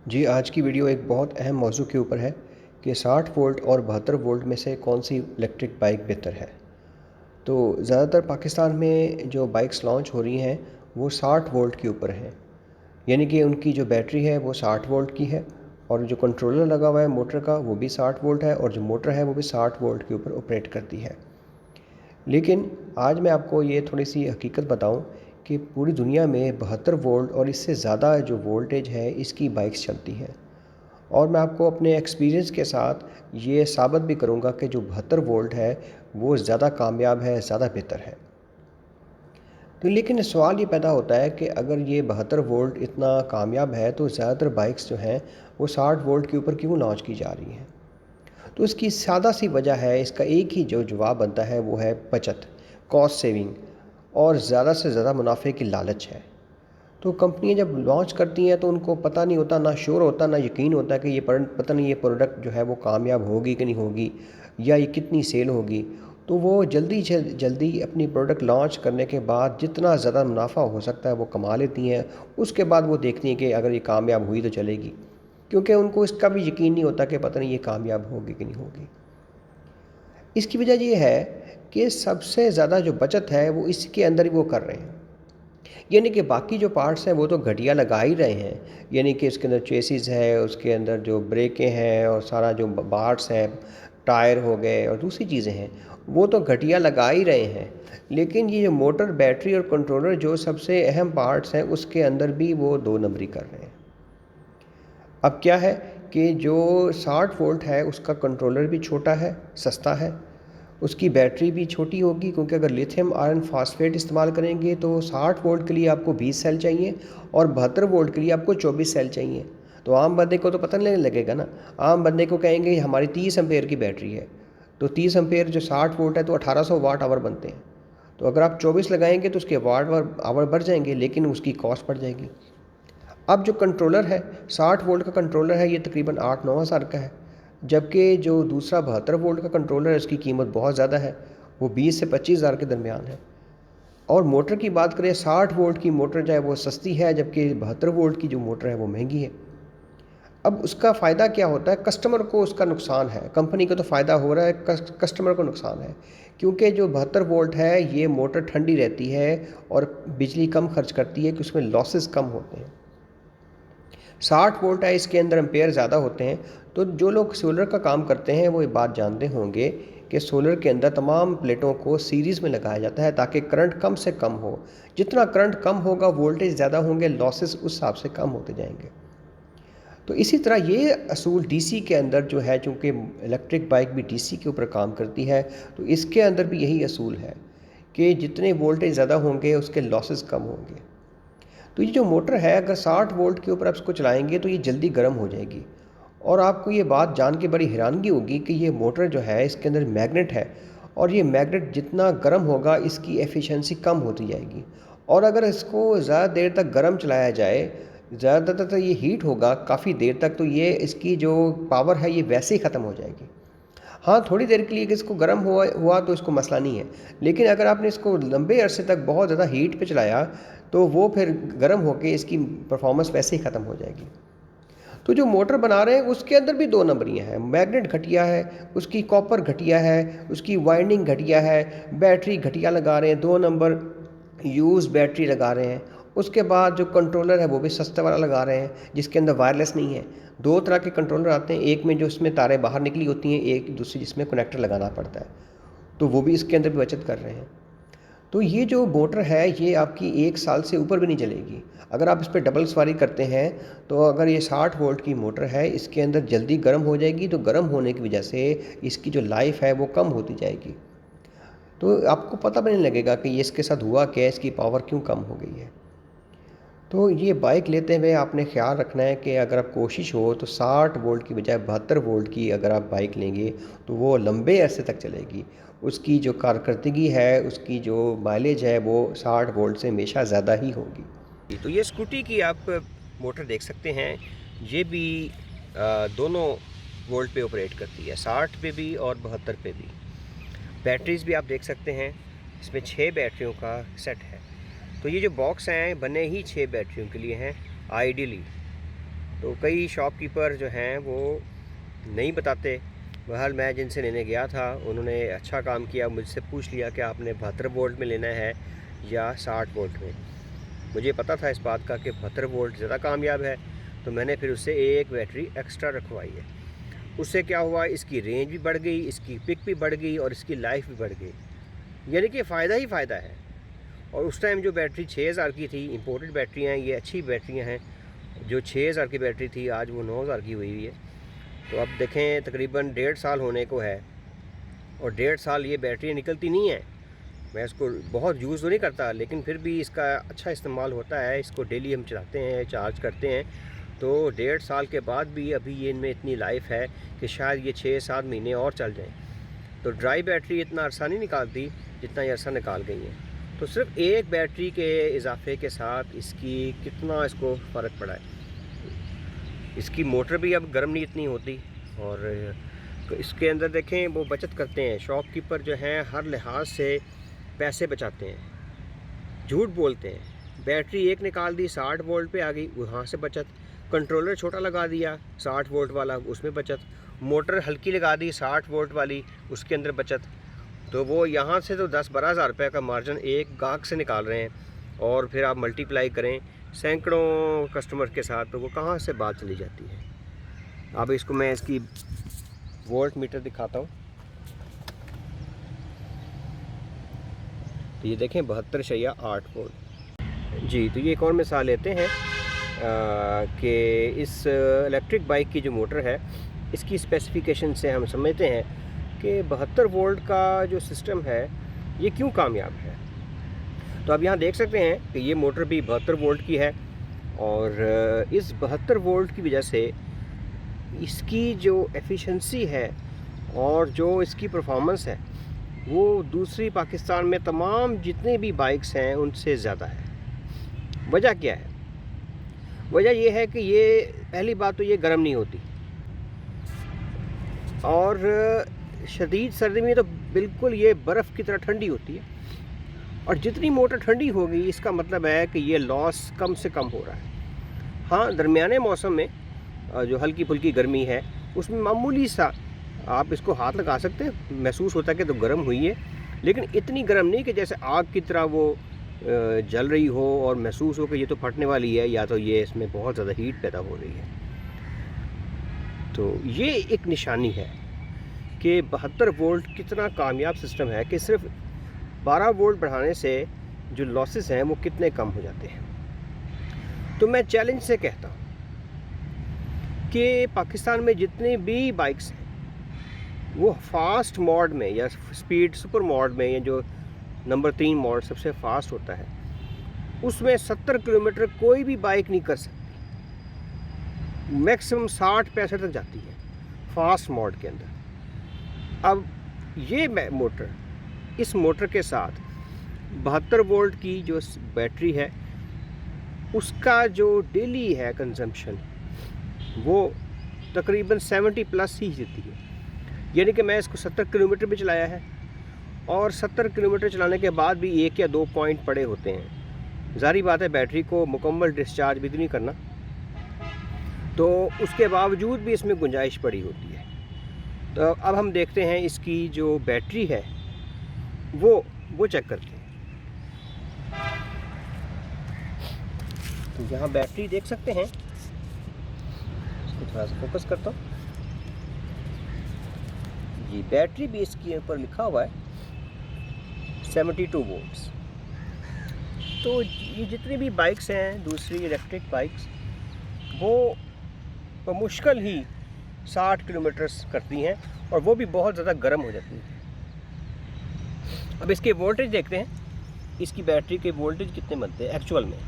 जी, आज की वीडियो एक बहुत अहम मौजू के ऊपर है कि 60 वोल्ट और 72 वोल्ट में से कौन-सी इलेक्ट्रिक बाइक बेहतर है। तो ज़्यादातर पाकिस्तान में जो बाइक्स लॉन्च हो रही हैं, वो 60 वोल्ट के ऊपर हैं। यानी कि उनकी जो बैटरी है वो 60 वोल्ट की है और जो कंट्रोलर लगा हुआ है मोटर का वो भी 60 वोल्ट है और जो मोटर है वो भी 60 वोल्ट के ऊपर ऑपरेट करती है। लेकिन आज मैं आपको ये थोड़ी-सी हकीकत बताऊँ कि पूरी दुनिया में 72 वोल्ट और इससे ज़्यादा जो वोल्टेज है इसकी बाइक्स चलती हैं। और मैं आपको अपने एक्सपीरियंस के साथ ये साबित भी करूँगा कि जो 72 वोल्ट है वो ज़्यादा कामयाब है, ज़्यादा बेहतर है। तो लेकिन सवाल ये पैदा होता है कि अगर ये 72 वोल्ट इतना कामयाब है तो ज़्यादातर बाइक्स जो हैं वो 60 वोल्ट के ऊपर क्यों लॉन्च की जा रही हैं? तो इसकी सादा सी वजह है, इसका एक ही जो जवाब बनता है वो है बचत, कॉस्ट सेविंग और ज़्यादा से ज़्यादा मुनाफे की लालच है। तो कंपनियाँ जब लॉन्च करती हैं तो उनको पता नहीं होता, ना श्योर होता, ना यकीन होता कि ये पता नहीं ये प्रोडक्ट जो है वो कामयाब होगी कि नहीं होगी या ये कितनी सेल होगी। तो वो जल्दी से जल्दी अपनी प्रोडक्ट लॉन्च करने के बाद जितना ज़्यादा मुनाफ़ा हो सकता है वो कमा लेती हैं। उसके बाद वो देखती हैं कि अगर ये कामयाब हुई तो चलेगी। क्योंकि उनको इसका भी यकीन नहीं होता कि पता नहीं ये कामयाब होगी कि नहीं होगी। इसकी वजह ये है कि सबसे ज़्यादा जो बचत है वो इसके अंदर ही वो कर रहे हैं। यानी कि बाकी जो पार्ट्स हैं वो तो घटिया लगा ही रहे हैं। यानी कि इसके अंदर चेसिस है, उसके अंदर जो ब्रेकें हैं और सारा जो पार्ट्स हैं, टायर हो गए और दूसरी चीज़ें हैं, वो तो घटिया लगा ही रहे हैं। लेकिन ये जो मोटर, बैटरी और कंट्रोलर जो सबसे अहम पार्ट्स हैं, उसके अंदर भी वो 2 नंबरी कर रहे हैं। अब क्या है कि जो 60 वोल्ट है उसका कंट्रोलर भी छोटा है, सस्ता है। उसकी बैटरी भी छोटी होगी क्योंकि अगर लिथियम आयरन फॉस्फेट इस्तेमाल करेंगे तो 60 वोल्ट के लिए आपको 20 सेल चाहिए और 72 वोल्ट के लिए आपको 24 सेल चाहिए। तो आम बंदे को तो पता नहीं लगेगा ना। आम बंदे को कहेंगे हमारी 30 एम्पेयर की बैटरी है। तो 30 एम्पेयर जो 60 वोल्ट है तो 1800 वाट आवर बनते हैं। तो अगर आप 24 लगाएंगे तो उसके वाट आवर बढ़ जाएंगे लेकिन उसकी कॉस्ट बढ़ जाएगी। अब जो कंट्रोलर है 60 वोल्ट का कंट्रोलर है ये तकरीबन 8-9 हज़ार का है। जबकि जो दूसरा 72 वोल्ट का कंट्रोलर है उसकी कीमत बहुत ज़्यादा है, वो 20 से 25 हज़ार के दरमियान है। और मोटर की बात करें 60 वोल्ट की मोटर जो है वो सस्ती है जबकि 72 वोल्ट की जो मोटर है वो महंगी है। अब उसका फ़ायदा क्या होता है, कस्टमर को उसका नुकसान है, कंपनी को तो फ़ायदा हो रहा है, कस्टमर को नुकसान है। क्योंकि जो 72 वोल्ट है ये मोटर ठंडी रहती है और बिजली कम खर्च करती है कि उसमें लॉसेस कम होते हैं। 60 वोल्ट है इसके अंदर एम्पेयर ज़्यादा होते हैं। तो जो लोग सोलर का काम करते हैं वो ये बात जानते होंगे कि सोलर के अंदर तमाम प्लेटों को सीरीज़ में लगाया जाता है ताकि करंट कम से कम हो। जितना करंट कम होगा वोल्टेज ज़्यादा होंगे, लॉसेस उस हिसाब से कम होते जाएंगे। तो इसी तरह ये असूल डीसी के अंदर जो है, चूँकि इलेक्ट्रिक बाइक भी डीसी के ऊपर काम करती है, तो इसके अंदर भी यही असूल है कि जितने वोल्टेज ज़्यादा होंगे उसके लॉसेस कम होंगे। तो ये जो मोटर है अगर 60 वोल्ट के ऊपर आप इसको चलाएंगे तो ये जल्दी गर्म हो जाएगी। और आपको ये बात जान के बड़ी हैरानगी होगी कि ये मोटर जो है इसके अंदर मैग्नेट है और ये मैग्नेट जितना गर्म होगा इसकी एफिशिएंसी कम होती जाएगी। और अगर इसको ज़्यादा देर तक गर्म चलाया जाए, ज़्यादातर तो ये हीट होगा काफ़ी देर तक, तो ये इसकी जो पावर है ये वैसे ही ख़त्म हो जाएगी। हाँ, थोड़ी देर के लिए कि इसको गर्म हुआ हुआ तो इसको मसला नहीं है। लेकिन अगर आपने इसको लंबे अरसे तक बहुत ज़्यादा हीट पे चलाया तो वो फिर गर्म होके इसकी परफॉर्मेंस वैसे ही ख़त्म हो जाएगी। तो जो मोटर बना रहे हैं उसके अंदर भी 2 नंबरियाँ हैं। मैग्नेट घटिया है, उसकी कॉपर घटिया है, उसकी वाइंडिंग घटिया है, बैटरी घटिया लगा रहे हैं, 2 नंबर यूज़ बैटरी लगा रहे हैं। उसके बाद जो कंट्रोलर है वो भी सस्ता वाला लगा रहे हैं जिसके अंदर वायरलेस नहीं है। 2 तरह के कंट्रोलर आते हैं, एक में जो इसमें तारें बाहर निकली होती हैं, एक दूसरी जिसमें कनेक्टर लगाना पड़ता है। तो वो भी इसके अंदर भी बचत कर रहे हैं। तो ये जो मोटर है ये आपकी 1 साल से ऊपर भी नहीं चलेगी। अगर आप इस पे डबल सवारी करते हैं तो अगर ये 60 वोल्ट की मोटर है इसके अंदर जल्दी गर्म हो जाएगी, तो गर्म होने की वजह से इसकी जो लाइफ़ है वो कम होती जाएगी। तो आपको पता भी नहीं लगेगा कि ये इसके साथ हुआ क्या है, इसकी पावर क्यों कम हो गई है। तो ये बाइक लेते हुए आपने ख़्याल रखना है कि अगर आप कोशिश हो तो 60 वोल्ट की बजाय 72 वोल्ट की अगर आप बाइक लेंगे तो वो लंबे अरसे तक चलेगी। उसकी जो कारकर्दगी है, उसकी जो माइलेज है वो 60 वोल्ट से हमेशा ज़्यादा ही होगी। तो ये स्कूटी की आप मोटर देख सकते हैं, ये भी दोनों वोल्ट पे ऑपरेट करती है, 60 पे भी और 72 पे भी। बैटरीज़ भी आप देख सकते हैं, इसमें 6 बैटरियों का सेट है। तो ये जो बॉक्स हैं बने ही 6 बैटरियों के लिए हैं आइडियली। तो कई शॉपकीपर जो हैं वो नहीं बताते। बहरहाल मैं जिनसे लेने गया था उन्होंने अच्छा काम किया, मुझसे पूछ लिया कि आपने 72 वोल्ट में लेना है या 60 वोल्ट में। मुझे पता था इस बात का कि 72 वोल्ट ज़्यादा कामयाब है, तो मैंने फिर उससे एक बैटरी एक्स्ट्रा रखवाई है। उससे क्या हुआ, इसकी रेंज भी बढ़ गई, इसकी पिक भी बढ़ गई और इसकी लाइफ भी बढ़ गई, यानी कि फ़ायदा ही फ़ायदा है। और उस टाइम जो बैटरी 6000 की थी, इंपोर्टेड बैटरियाँ हैं, ये अच्छी बैटरियाँ हैं। जो 6000 की बैटरी थी आज वो 9000 की हुई है। तो अब देखें तकरीबन 1.5 साल होने को है और 1.5 साल ये बैटरी निकलती नहीं है। मैं इसको बहुत यूज़ तो नहीं करता, लेकिन फिर भी इसका अच्छा इस्तेमाल होता है। इसको डेली हम चलाते हैं, चार्ज करते हैं, तो 1.5 साल के बाद भी अभी ये इनमें इतनी लाइफ है कि शायद ये 6-7 महीने और चल जाएँ। तो ड्राई बैटरी इतना अरसा नहीं निकालती जितना ये अरसा निकाल गई है। तो सिर्फ एक बैटरी के इजाफे के साथ इसकी कितना इसको फ़र्क पड़ा है। इसकी मोटर भी अब गर्म नहीं इतनी होती और इसके अंदर देखें वो बचत करते हैं। शॉपकीपर जो हैं हर लिहाज से पैसे बचाते हैं, झूठ बोलते हैं। बैटरी एक निकाल दी 60 वोल्ट पे आ गई, वहाँ से बचत। कंट्रोलर छोटा लगा दिया 60 वोल्ट वाला, उसमें बचत। मोटर हल्की लगा दी 60 वोल्ट वाली, उसके अंदर बचत। तो वो यहाँ से तो 10-12 हज़ार रुपये का मार्जिन एक गाहक से निकाल रहे हैं और फिर आप मल्टीप्लाई करें सैकड़ों कस्टमर के साथ, तो वो कहाँ से बात चली जाती है। अब इसको मैं इसकी वोल्ट मीटर दिखाता हूँ। तो ये देखें 72.8 वोल्ट। जी, तो ये एक और मिसाल लेते हैं कि इस इलेक्ट्रिक बाइक की जो मोटर है इसकी स्पेसिफिकेशन से हम समझते हैं कि 72 वोल्ट का जो सिस्टम है ये क्यों कामयाब है। तो आप यहाँ देख सकते हैं कि ये मोटर भी 72 वोल्ट की है और इस 72 वोल्ट की वजह से इसकी जो एफिशिएंसी है और जो इसकी परफॉर्मेंस है वो दूसरी पाकिस्तान में तमाम जितने भी बाइक्स हैं उनसे ज़्यादा है। वजह क्या है? वजह ये है कि ये पहली बात तो ये गर्म नहीं होती और शदीद सर्दी में तो बिल्कुल ये बर्फ़ की तरह ठंडी होती है। और जितनी मोटर ठंडी होगी इसका मतलब है कि ये लॉस कम से कम हो रहा है। हाँ, दरमियाने मौसम में जो हल्की फुल्की गर्मी है उसमें मामूली सा आप इसको हाथ लगा सकते हैं, महसूस होता है कि तो गर्म हुई है, लेकिन इतनी गर्म नहीं कि जैसे आग की तरह वो जल रही हो और महसूस हो कि ये तो फटने वाली है या तो ये इसमें बहुत ज़्यादा हीट पैदा हो रही है। तो ये एक निशानी है कि 72 वोल्ट कितना कामयाब सिस्टम है कि सिर्फ 12 वोल्ट बढ़ाने से जो लॉसेस हैं वो कितने कम हो जाते हैं। तो मैं चैलेंज से कहता हूँ कि पाकिस्तान में जितने भी बाइक्स हैं वो फास्ट मोड में या स्पीड सुपर मोड में, या जो नंबर 3 मोड सबसे फास्ट होता है, उसमें 70 किलोमीटर कोई भी बाइक नहीं कर सकती। मैक्सिमम 60-65 तक जाती है फास्ट मोड के अंदर। अब ये मोटर, इस मोटर के साथ 72 वोल्ट की जो बैटरी है उसका जो डेली है कंजम्पशन वो तकरीबन 70 प्लस ही देती है। यानी कि मैं इसको 70 किलोमीटर भी चलाया है और 70 किलोमीटर चलाने के बाद भी 1 या 2 पॉइंट पड़े होते हैं। ज़ाहिर बात है बैटरी को मुकम्मल डिस्चार्ज भी तो नहीं करना, तो उसके बावजूद भी इसमें गुंजाइश पड़ी होती है। तो अब हम देखते हैं इसकी जो बैटरी है वो चेक करते हैं। तो यहाँ बैटरी देख सकते हैं, इसको थोड़ा सा फोकस करता हूँ। ये बैटरी भी इसके ऊपर लिखा हुआ है 72 वोल्ट्स। तो ये जितनी भी बाइक्स हैं दूसरी इलेक्ट्रिक बाइक्स वो मुश्किल ही 60 किलोमीटर्स करती हैं और वो भी बहुत ज़्यादा गर्म हो जाती है। अब इसके वोल्टेज देखते हैं, इसकी बैटरी के वोल्टेज कितने बनते हैं एक्चुअल में।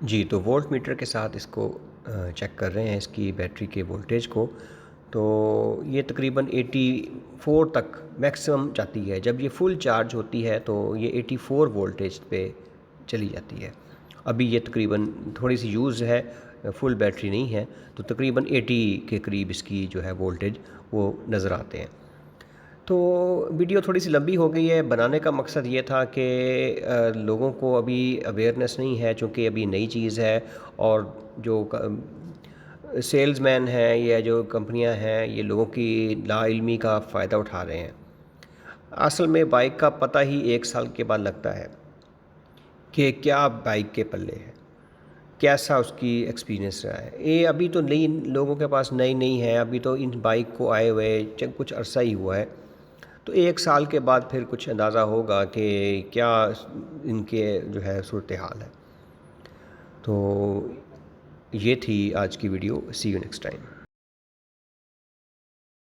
जी, तो वोल्ट मीटर के साथ इसको चेक कर रहे हैं इसकी बैटरी के वोल्टेज को। तो ये तकरीबन 84 तक मैक्सिमम जाती है। जब ये फुल चार्ज होती है तो ये 84 वोल्टेज पे चली जाती है। अभी ये तकरीबन थोड़ी सी यूज़ है, फुल बैटरी नहीं है, तो तकरीबन 80 के करीब इसकी जो है वोल्टेज वो नज़र आते हैं। तो वीडियो थोड़ी सी लंबी हो गई है। बनाने का मकसद ये था कि लोगों को अभी अवेयरनेस नहीं है, चूँकि अभी नई चीज़ है और जो सेल्समैन हैं या जो कंपनियां हैं ये लोगों की नाइल्मी का फ़ायदा उठा रहे हैं। असल में बाइक का पता ही 1 साल के बाद लगता है कि क्या बाइक के पल्ले है, कैसा उसकी एक्सपीरियंस रहा है। ये अभी तो नई लोगों के पास नई है, अभी तो इन बाइक को आए हुए कुछ अरसा ही हुआ है। तो 1 साल के बाद फिर कुछ अंदाज़ा होगा कि क्या इनके जो है सूरत हाल है। तो ये थी आज की video. See you next time.